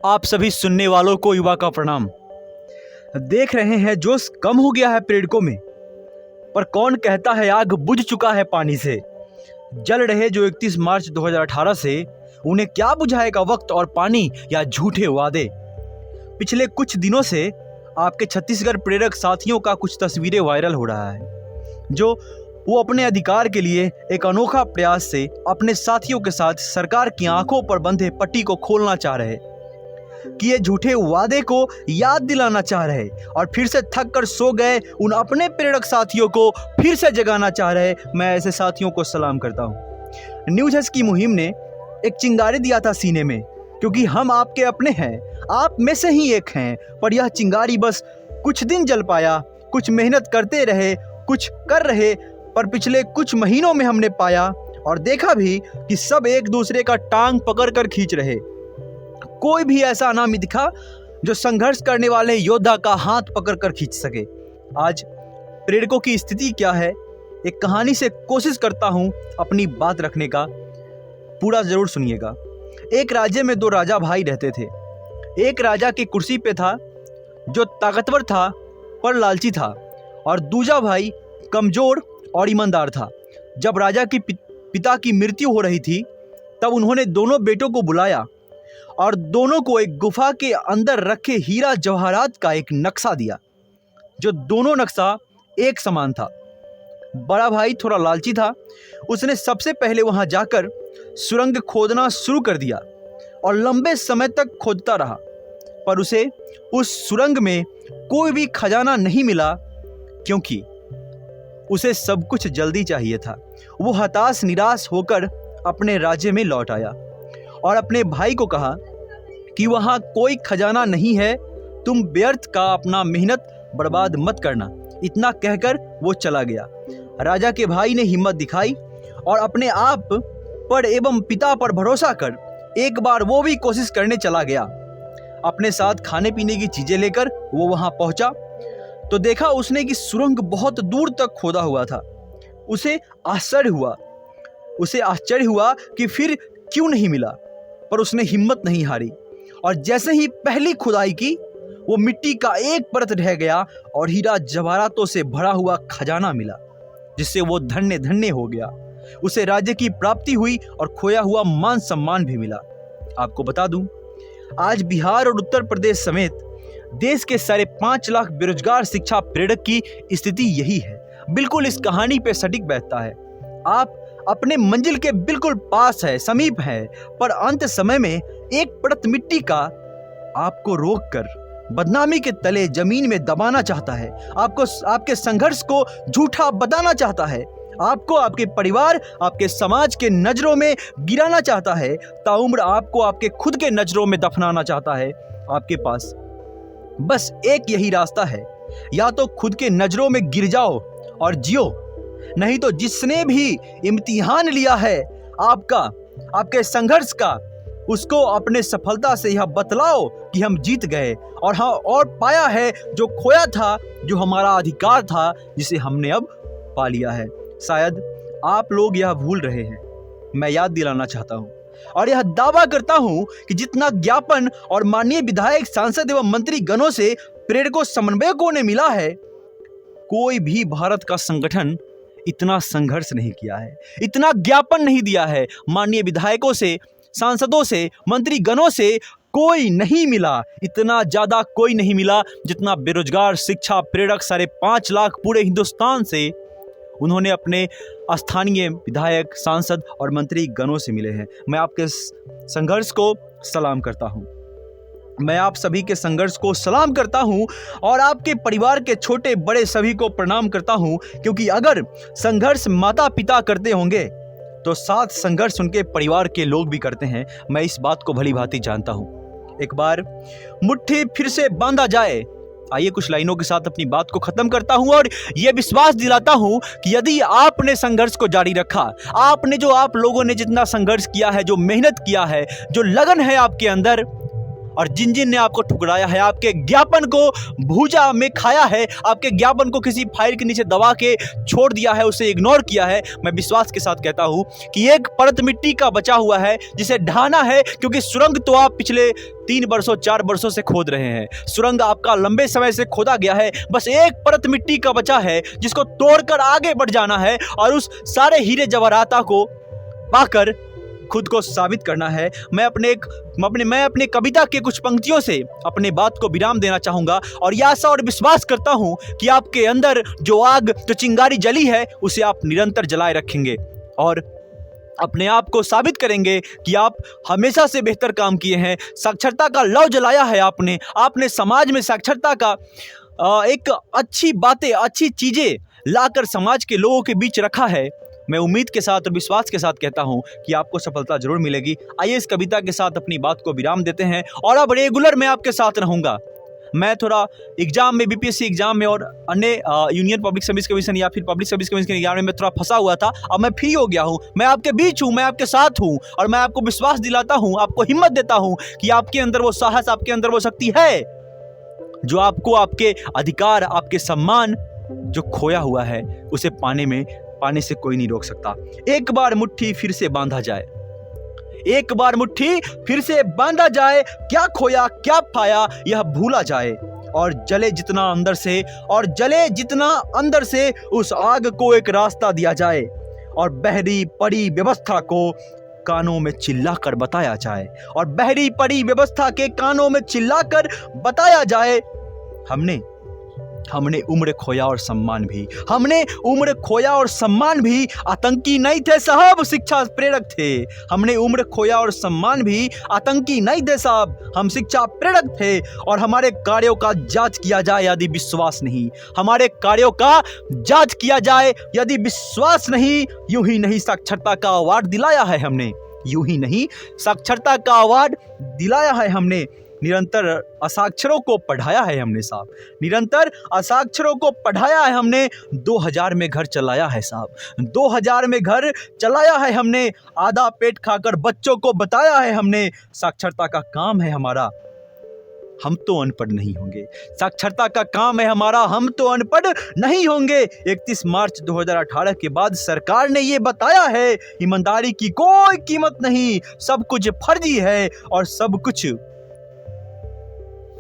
आप सभी सुनने वालों को युवा का प्रणाम। देख रहे हैं जोश कम हो गया है प्रेरकों में, पर कौन कहता है आग बुझ चुका है पानी से। जल रहे जो 31 मार्च 2018 से, उन्हें क्या बुझाएगा वक्त और पानी या झूठे वादे। पिछले कुछ दिनों से आपके छत्तीसगढ़ प्रेरक साथियों का कुछ तस्वीरें वायरल हो रहा है, जो वो अपने अधिकार के लिए एक अनोखा प्रयास से अपने साथियों के साथ सरकार की आंखों पर बंधे पट्टी को खोलना चाह रहे, कि ये झूठे वादे को याद दिलाना चाह रहे और फिर से थक कर सो गए उन अपने प्रेरक साथियों को फिर से जगाना चाह रहे। मैं ऐसे साथियों को सलाम करता हूँ। न्यूज़ हज की मुहिम ने एक चिंगारी दिया था सीने में, क्योंकि हम आपके अपने हैं, आप में से ही एक हैं। पर यह चिंगारी बस कुछ दिन जल पाया, कुछ मेहनत करते रहे, कुछ कर रहे, पर पिछले कुछ महीनों में हमने पाया और देखा भी कि सब एक दूसरे का टांग पकड़ कर खींच रहे। कोई भी ऐसा नाम दिखा जो संघर्ष करने वाले योद्धा का हाथ पकड़ कर खींच सके। आज प्रेरकों की स्थिति क्या है, एक कहानी से कोशिश करता हूं अपनी बात रखने का। पूरा जरूर सुनिएगा। एक राज्य में दो राजा भाई रहते थे। एक राजा की कुर्सी पे था जो ताकतवर था पर लालची था, और दूजा भाई कमजोर और ईमानदार था। जब राजा की पिता की मृत्यु हो रही थी, तब उन्होंने दोनों बेटों को बुलाया और दोनों को एक गुफा के अंदर रखे हीरा जवाहरात का एक नक्शा दिया, जो दोनों नक्शा एक समान था। बड़ा भाई थोड़ा लालची था, उसने सबसे पहले वहां जाकर सुरंग खोदना शुरू कर दिया और लंबे समय तक खोदता रहा, पर उसे उस सुरंग में कोई भी खजाना नहीं मिला, क्योंकि उसे सब कुछ जल्दी चाहिए था। वो हताश निराश होकर अपने राज्य में लौट आया और अपने भाई को कहा कि वहाँ कोई खजाना नहीं है, तुम व्यर्थ का अपना मेहनत बर्बाद मत करना। इतना कहकर वो चला गया। राजा के भाई ने हिम्मत दिखाई और अपने आप पर एवं पिता पर भरोसा कर एक बार वो भी कोशिश करने चला गया। अपने साथ खाने पीने की चीजें लेकर वो वहाँ पहुँचा तो देखा उसने कि सुरंग बहुत दूर तक खोदा हुआ था। उसे आश्चर्य हुआ कि फिर क्यों नहीं मिला, पर उसने हिम्मत नहीं हारी और जैसे ही पहली खुदाई की, वो मिट्टी का एक परत रह गया और हीरा जवाहरातों से भरा हुआ खजाना मिला, जिससे वो धन्य धन्य हो गया। उसे राज्य की प्राप्ति हुई और खोया हुआ मान सम्मान भी मिला। आपको बता दूं, आज बिहार और उत्तर प्रदेश समेत देश के 5.5 लाख बेरोजगार शिक्षा प्रेरक की स्थिति यही है। बिल्कुल इस कहानी पे सटीक बैठता है। आप अपने मंजिल के बिल्कुल पास है, समीप है, पर अंत समय में एक परत मिट्टी का आपको रोककर बदनामी के तले जमीन में दबाना चाहता है। आपको आपके संघर्ष को झूठा बताना चाहता है। आपको आपके परिवार, आपके समाज के नजरों में गिराना चाहता है। ताउम्र आपको आपके खुद के नजरों में दफनाना चाहता है। आपके पास बस एक यही रास्ता है, या तो खुद के नजरों में गिर जाओ और जियो, नहीं तो जिसने भी इम्तिहान लिया है आपके संघर्ष का, उसको अपने सफलता से यह बतलाओ कि हम जीत गए और पाया है जो खोया था, जो हमारा अधिकार था, जिसे हमने अब पा लिया है। शायद आप लोग यह भूल रहे हैं। मैं याद दिलाना चाहता हूँ और यह दावा करता हूं कि जितना ज्ञापन और माननीय विधायक, सांसद एवं मंत्री गणों से प्रेरकों समन्वयकों ने मिला है, कोई भी भारत का संगठन इतना संघर्ष नहीं किया है, इतना ज्ञापन नहीं दिया है। माननीय विधायकों से, सांसदों से, मंत्री गणों से कोई नहीं मिला, इतना ज्यादा कोई नहीं मिला जितना बेरोजगार शिक्षा प्रेरक 5.5 लाख पूरे हिंदुस्तान से उन्होंने अपने स्थानीय विधायक, सांसद और मंत्री गणों से मिले हैं। मैं आपके संघर्ष को सलाम करता हूं। मैं आप सभी के संघर्ष को सलाम करता हूं और आपके परिवार के छोटे बड़े सभी को प्रणाम करता हूं, क्योंकि अगर संघर्ष माता पिता करते होंगे तो साथ संघर्ष उनके परिवार के लोग भी करते हैं। मैं इस बात को भली भांति जानता हूं। एक बार मुट्ठी फिर से बांधा जाए। आइए कुछ लाइनों के साथ अपनी बात को खत्म करता हूं और यह विश्वास दिलाता हूं कि यदि आपने संघर्ष को जारी रखा, आप लोगों ने जितना संघर्ष किया है, जो मेहनत किया है, जो लगन है आपके अंदर, और जिन जिन ने आपको ठुकराया है, आपके ज्ञापन को भूजा में खाया है, आपके ज्ञापन को किसी फाइल के नीचे दबा के छोड़ दिया है, उसे इग्नोर किया है, मैं विश्वास के साथ कहता हूं कि एक परत मिट्टी का बचा हुआ है जिसे ढाना है, क्योंकि सुरंग तो आप पिछले 3 वर्षों 4 वर्षों से खोद रहे हैं। सुरंग आपका लंबे समय से खोदा गया है, बस एक परत मिट्टी का बचा है जिसको तोड़कर आगे बढ़ जाना है और उस सारे हीरे जवाहरात को पाकर खुद को साबित करना है। मैं अपने कविता के कुछ पंक्तियों से अपने बात को विराम देना चाहूंगा और यह आशा और विश्वास करता हूं कि आपके अंदर जो आग, जो चिंगारी जली है, उसे आप निरंतर जलाए रखेंगे और अपने आप को साबित करेंगे कि आप हमेशा से बेहतर काम किए हैं। साक्षरता का लौ जलाया है आपने समाज में साक्षरता का एक अच्छी बातें, अच्छी चीजें लाकर समाज के लोगों के बीच रखा है। मैं उम्मीद के साथ और विश्वास के साथ कहता हूं कि आपको सफलता जरूर मिलेगी। आइए इस कविता के साथ अपनी बात को विराम देते हैं और अब रेगुलर मैं आपके साथ रहूंगा। मैं थोड़ा एग्जाम में, बीपीएससी एग्जाम में और अन्य यूनियन पब्लिक सर्विस कमीशन या फिर पब्लिक सर्विस कमीशन के एग्जाम में मैं थोड़ा फंसा हुआ था। अब मैं फ्री हो गया हूं, मैं आपके बीच हूं, मैं आपके साथ हूं और मैं आपको विश्वास दिलाता हूं, आपको हिम्मत देता हूं कि आपके अंदर वो साहस, आपके अंदर वो शक्ति है जो आपको आपके अधिकार, आपके सम्मान जो खोया हुआ है उसे पाने से कोई नहीं रोक सकता। एक बार मुट्ठी फिर से बांधा जाए, एक बार मुट्ठी फिर से बांधा जाए, क्या खोया क्या पाया यह भूला जाए और जले जितना अंदर से उस आग को एक रास्ता दिया जाए और बहरी पड़ी व्यवस्था को कानों में चिल्लाकर बताया जाए और बहरी पड़ी व्यवस्था के कानों में चिल्लाकर बताया जाए। हमने उम्र खोया और सम्मान भी, आतंकी नहीं थे साहब, शिक्षा प्रेरक थे। हमने उम्र खोया और सम्मान भी, आतंकी नहीं थे साहब, हम शिक्षा प्रेरक थे और हमारे कार्यों का जांच किया जाए यदि विश्वास नहीं, हमारे कार्यों का जांच किया जाए यदि विश्वास नहीं। यूं ही नहीं साक्षरता का अवार्ड दिलाया है हमने, यूं ही नहीं साक्षरता का अवार्ड दिलाया है हमने। निरंतर असाक्षरों को पढ़ाया है हमने साहब, निरंतर असाक्षरों को पढ़ाया है हमने। 2000 में घर चलाया है साहब, 2000 में घर चलाया है हमने। आधा पेट खाकर बच्चों को बताया है हमने। साक्षरता का काम है हमारा, हम तो अनपढ़ नहीं होंगे। साक्षरता का काम है हमारा, हम तो अनपढ़ नहीं होंगे। 31 मार्च 2018 के बाद सरकार ने ये बताया है, ईमानदारी की कोई कीमत नहीं, सब कुछ फर्जी है और सब कुछ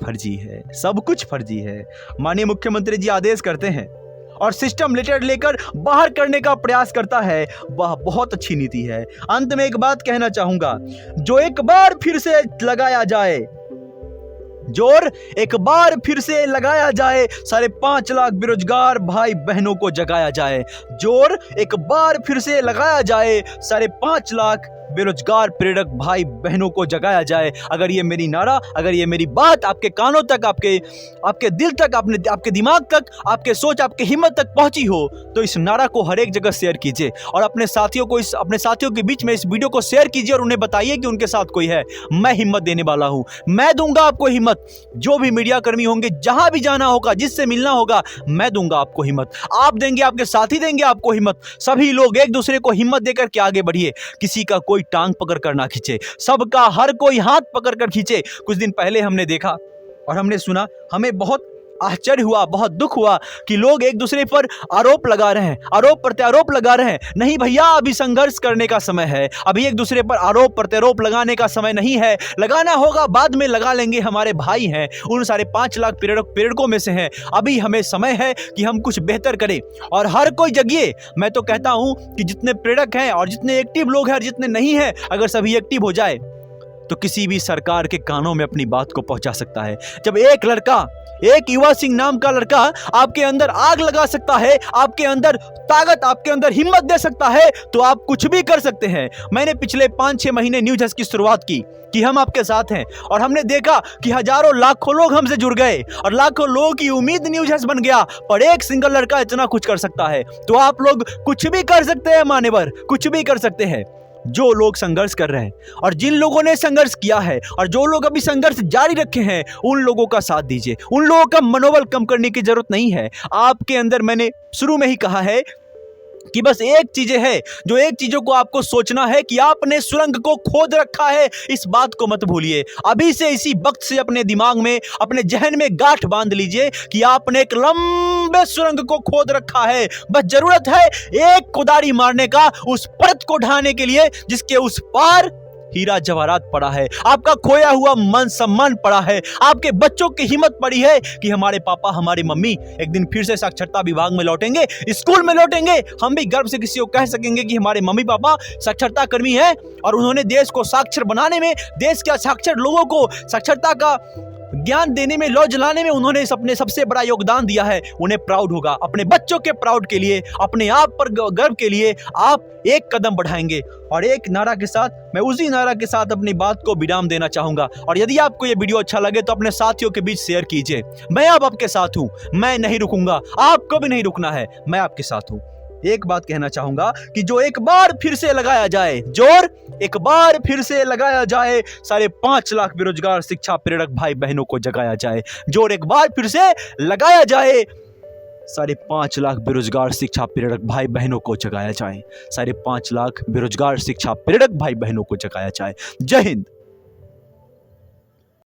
फर्जी है। माननीय मुख्यमंत्री जी आदेश करते हैं और सिस्टम लेकर बाहर करने का प्रयास करता है, वह बहुत अच्छी नीति है। अंत में एक बात कहना चाहूंगा, जो एक बार फिर से लगाया जाए, जोर एक बार फिर से लगाया जाए, 5.5 लाख बेरोजगार भाई बहनों को जगाया जाए। जोर एक बार फिर से लगाया जाए, 5.5 लाख बेरोजगार प्रेरक भाई बहनों को जगाया जाए। अगर ये मेरी नारा, अगर ये मेरी बात आपके कानों तक, आपके दिल तक, आपके दिमाग तक, आपके सोच, आपके हिम्मत तक पहुंची हो तो इस नारा को हर एक जगह शेयर कीजिए और अपने साथियों के बीच में इस वीडियो को शेयर कीजिए और उन्हें बताइए कि उनके साथ कोई है। मैं हिम्मत देने वाला हूं, मैं दूंगा आपको हिम्मत। जो भी मीडिया कर्मी होंगे, जहां भी जाना होगा, जिससे मिलना होगा, मैं दूंगा आपको हिम्मत। आप देंगे, आपके साथी देंगे आपको हिम्मत। सभी लोग एक दूसरे को हिम्मत देकर के आगे बढ़िए। किसी का कोई टांग पकड़ कर ना खींचे, सबका हर कोई हाथ पकड़ कर खींचे। कुछ दिन पहले हमने देखा और हमने सुना, हमें बहुत आश्चर्य हुआ, बहुत दुख हुआ कि लोग एक दूसरे पर आरोप लगा रहे हैं, आरोप प्रत्यारोप लगा रहे हैं। नहीं भैया, अभी संघर्ष करने का समय है, अभी एक दूसरे पर आरोप प्रत्यारोप लगाने का समय नहीं है। लगाना होगा बाद में लगा लेंगे, हमारे भाई हैं, उन 5.5 लाख प्रेरकों में से हैं। अभी हमें समय है कि हम कुछ बेहतर करें और हर कोई जगिए। मैं तो कहता हूं कि जितने प्रेरक हैं और जितने एक्टिव लोग हैं और जितने नहीं हैं, अगर सभी एक्टिव हो जाए तो किसी भी सरकार के कानों में अपनी बात को पहुंचा सकता है। जब एक युवा सिंह नाम का लड़का आपके अंदर आग लगा सकता है, आपके अंदर ताकत, आपके अंदर हिम्मत दे सकता है, तो आप कुछ भी कर सकते हैं। मैंने पिछले 5-6 महीने न्यूज हस की शुरुआत की कि हम आपके साथ हैं और हमने देखा कि हजारों लाखों लोग हमसे जुड़ गए और लाखों लोगों की उम्मीद न्यूज हस बन गया। पर एक सिंगल लड़का इतना कुछ कर सकता है, तो आप लोग कुछ भी कर सकते हैं मान्यवर, कुछ भी कर सकते हैं। जो लोग संघर्ष कर रहे हैं और जिन लोगों ने संघर्ष किया है और जो लोग अभी संघर्ष जारी रखे हैं, उन लोगों का साथ दीजिए। उन लोगों का मनोबल कम करने की जरूरत नहीं है। आपके अंदर, मैंने शुरू में ही कहा है कि बस एक चीजें है, जो एक चीजों को आपको सोचना है कि आपने सुरंग को खोद रखा है। इस बात को मत भूलिए। अभी से इसी वक्त से अपने दिमाग में, अपने जहन में गांठ बांध लीजिए कि आपने एक लंबे सुरंग को खोद रखा है। बस जरूरत है एक कुदारी मारने का, उस परत को ढाने के लिए जिसके उस पार हीरा जवाहरात पड़ा है, आपका खोया हुआ मन सम्मान पड़ा है, आपके बच्चों की हिम्मत पड़ी है कि हमारे पापा, हमारी मम्मी एक दिन फिर से साक्षरता विभाग में लौटेंगे, स्कूल में लौटेंगे। हम भी गर्व से किसी को कह सकेंगे कि हमारे मम्मी पापा साक्षरता कर्मी हैं और उन्होंने देश को साक्षर बनाने में, देश के साक्षर लोगों को साक्षरता का ज्ञान देने में, लौ जलाने में उन्होंने अपने सबसे बड़ा योगदान दिया है। उन्हें प्राउड होगा। अपने बच्चों के प्राउड के लिए, अपने आप पर गर्व के लिए आप एक कदम बढ़ाएंगे। और एक नारा के साथ, मैं उसी नारा के साथ अपनी बात को विराम देना चाहूंगा। और यदि आपको यह वीडियो अच्छा लगे तो अपने साथियों के बीच शेयर कीजिए। मैं अब आपके साथ हूं, मैं नहीं रुकूंगा, आपको भी नहीं रुकना है, मैं आपके साथ हूं। एक बात कहना चाहूंगा कि जो एक बार फिर से लगाया जाए, जोर एक बार फिर से लगाया जाए, 5.5 लाख बेरोजगार शिक्षा प्रेरक भाई बहनों को जगाया जाए। जोर एक बार फिर से लगाया जाए, 5.5 लाख बेरोजगार शिक्षा प्रेरक भाई बहनों को जगाया जाए। 5.5 लाख बेरोजगार शिक्षा प्रेरक भाई बहनों को जगाया जाए। जय हिंद।